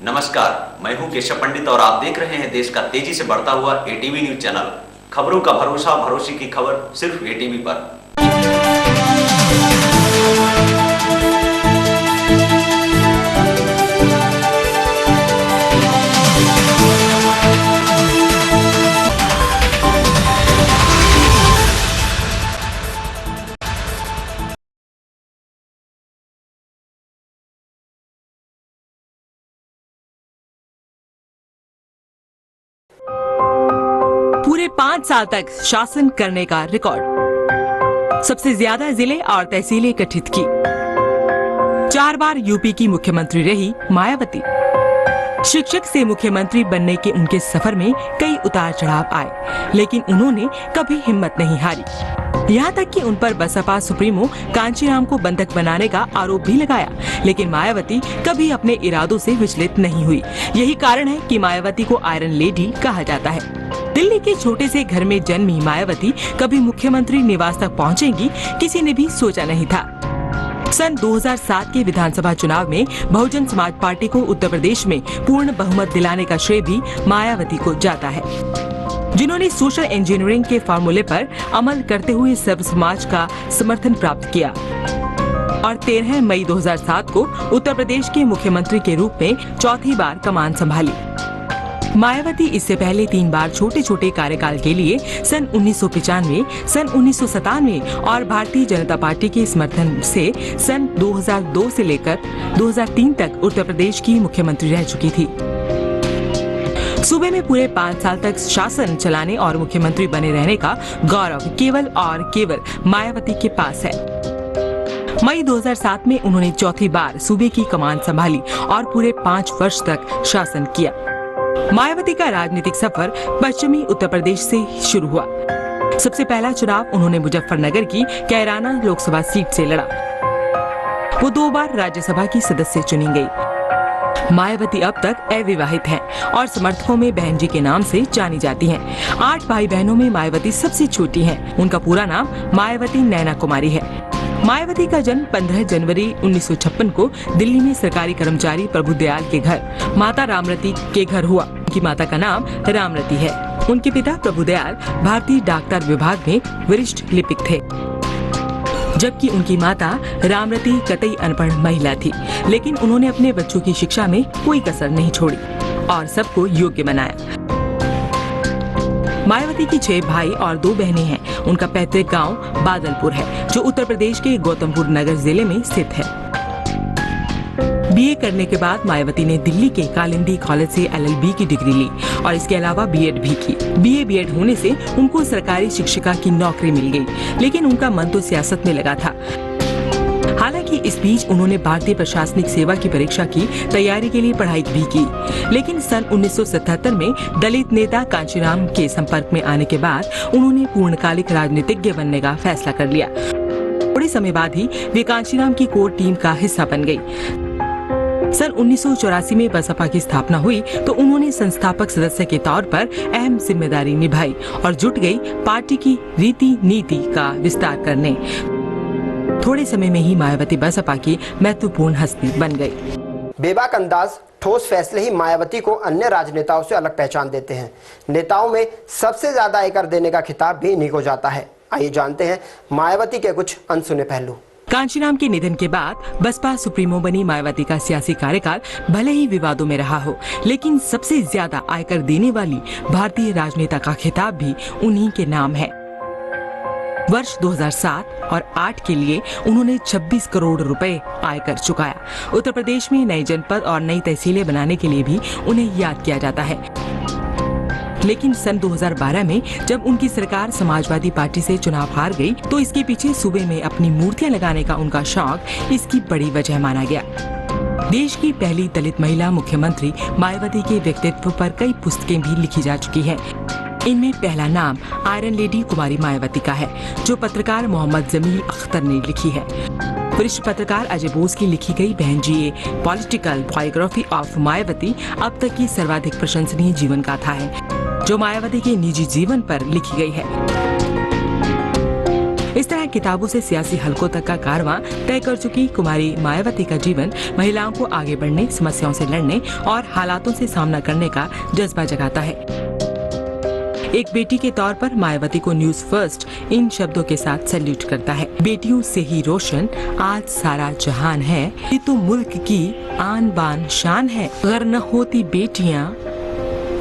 नमस्कार, मैं हूं केशव पंडित और आप देख रहे हैं देश का तेजी से बढ़ता हुआ एटीवी न्यूज चैनल। खबरों का भरोसा, भरोसे की खबर सिर्फ एटीवी पर। पूरे 5 साल तक शासन करने का रिकॉर्ड। सबसे ज्यादा जिले और तहसीलें गठित की। 4 बार यूपी की मुख्यमंत्री रही मायावती। शिक्षक से मुख्यमंत्री बनने के उनके सफर में कई उतार चढ़ाव आए, लेकिन उन्होंने कभी हिम्मत नहीं हारी। यहाँ तक कि उन पर बसपा सुप्रीमो कांचीराम को बंधक बनाने का आरोप भी लगाया, लेकिन मायावती कभी अपने इरादों से विचलित नहीं हुई। यही कारण है कि मायावती को आयरन लेडी कहा जाता है। दिल्ली के छोटे से घर में जन्मी मायावती कभी मुख्यमंत्री निवास तक पहुँचेंगी, किसी ने भी सोचा नहीं था। सन 2007 के विधानसभा चुनाव में बहुजन समाज पार्टी को उत्तर प्रदेश में पूर्ण बहुमत दिलाने का श्रेय भी मायावती को जाता है, जिन्होंने सोशल इंजीनियरिंग के फार्मूले पर अमल करते हुए सर्व समाज का समर्थन प्राप्त किया और 13 मई 2007 को उत्तर प्रदेश के मुख्यमंत्री के रूप में चौथी बार कमान संभाली। मायावती इससे पहले 3 बार छोटे छोटे कार्यकाल के लिए सन 1995, सन 1997 और भारतीय जनता पार्टी के समर्थन से सन 2002 से लेकर 2003 तक उत्तर प्रदेश की मुख्यमंत्री रह चुकी थी। सूबे में पूरे 5 साल तक शासन चलाने और मुख्यमंत्री बने रहने का गौरव केवल और केवल मायावती के पास है। मई 2007 में उन्होंने चौथी बार सूबे की कमान संभाली और पूरे 5 वर्ष तक शासन किया। मायावती का राजनीतिक सफर पश्चिमी उत्तर प्रदेश से शुरू हुआ। सबसे पहला चुनाव उन्होंने मुजफ्फरनगर की कैराना लोकसभा सीट से लड़ा। वो 2 बार राज्यसभा की सदस्य चुनी गई। मायावती अब तक अविवाहित हैं और समर्थकों में बहन जी के नाम से जानी जाती हैं। 8 भाई बहनों में मायावती सबसे छोटी हैं। उनका पूरा नाम मायावती नैना कुमारी है। मायावती का जन्म 15 जनवरी 1956 को दिल्ली में सरकारी कर्मचारी प्रभुदयाल के घर माता रामरती के घर हुआ। उनकी माता का नाम रामरती है। उनके पिता प्रभुदयाल भारतीय डाकघर विभाग में वरिष्ठ लिपिक थे, जबकि उनकी माता रामरती कतई अनपढ़ महिला थी, लेकिन उन्होंने अपने बच्चों की शिक्षा में कोई कसर नहीं छोड़ी और सबको योग्य बनाया। मायावती की 6 भाई और 2 बहनें हैं। उनका पैतृक गांव बादलपुर है, जो उत्तर प्रदेश के गौतमपुर नगर जिले में स्थित है। बीए करने के बाद मायावती ने दिल्ली के कालिंदी कॉलेज से LLB की डिग्री ली और इसके अलावा बीएड भी की। बीए होने से उनको सरकारी शिक्षिका की नौकरी मिल गई, लेकिन उनका मन तो सियासत में लगा था। हालांकि इस बीच उन्होंने भारतीय प्रशासनिक सेवा की परीक्षा की तैयारी के लिए पढ़ाई भी की, लेकिन सन 1977 में दलित नेता कांचीराम के संपर्क में आने के बाद उन्होंने पूर्णकालिक राजनीतिज्ञ बनने का फैसला कर लिया। थोड़े समय बाद ही वे कांचीराम की कोर टीम का हिस्सा बन गई। सन 1984 में बसपा की स्थापना हुई तो उन्होंने संस्थापक सदस्य के तौर पर अहम जिम्मेदारी निभाई और जुट गई पार्टी की रीति नीति का विस्तार करने। थोड़े समय में ही मायावती बसपा की महत्वपूर्ण हस्ती बन गई। बेबाक अंदाज, ठोस फैसले ही मायावती को अन्य राजनेताओं से अलग पहचान देते हैं। नेताओं में सबसे ज्यादा आयकर देने का खिताब भी इन्हीं को जाता है। आइए जानते हैं मायावती के कुछ अनसुने पहलू। कांचीराम के निधन के बाद बसपा सुप्रीमो बनी मायावती का सियासी कार्यकाल भले ही विवादों में रहा हो, लेकिन सबसे ज्यादा आयकर देने वाली भारतीय राजनेता का खिताब भी उन्हीं के नाम है। वर्ष 2007 और 8 के लिए उन्होंने 26 करोड़ रुपए आयकर चुकाया। उत्तर प्रदेश में नए जनपद और नई तहसीलें बनाने के लिए भी उन्हें याद किया जाता है। लेकिन सन 2012 में जब उनकी सरकार समाजवादी पार्टी से चुनाव हार गई, तो इसके पीछे सूबे में अपनी मूर्तियां लगाने का उनका शौक इसकी बड़ी वजह माना गया। देश की पहली दलित महिला मुख्यमंत्री मायावती के व्यक्तित्व पर कई पुस्तकें भी लिखी जा चुकी हैं। इनमें पहला नाम आयरन लेडी कुमारी मायावती का है, जो पत्रकार मोहम्मद जमील अख्तर ने लिखी है। वरिष्ठ पत्रकार अजय बोस की लिखी गई बहन जी ए पॉलिटिकल बायोग्राफी ऑफ मायावती अब तक की सर्वाधिक प्रशंसनीय जीवन गाथा है, जो मायावती के निजी जीवन पर लिखी गई है। इस तरह किताबों से सियासी हलकों तक का कारवां तय कर चुकी कुमारी मायावती का जीवन महिलाओं को आगे बढ़ने, समस्याओं से लड़ने और हालातों से सामना करने का जज्बा जगाता है। एक बेटी के तौर पर मायावती को न्यूज फर्स्ट इन शब्दों के साथ सैल्यूट करता है। बेटियों से ही रोशन आज सारा जहान है, ये तो मुल्क की आन बान शान है। अगर न होती बेटियां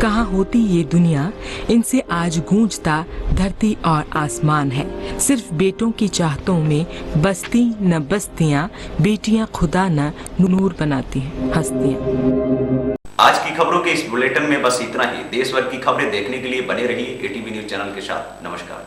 कहाँ होती ये दुनिया, इनसे आज गूंजता धरती और आसमान है। सिर्फ बेटों की चाहतों में बसती न बस्तियां, बेटियां खुदा न नूर बनाती हैं हस्तियां। आज की खबरों के इस बुलेटिन में बस इतना ही। देश भर की खबरें देखने के लिए बने रहिए एटीवी न्यूज चैनल के साथ। नमस्कार।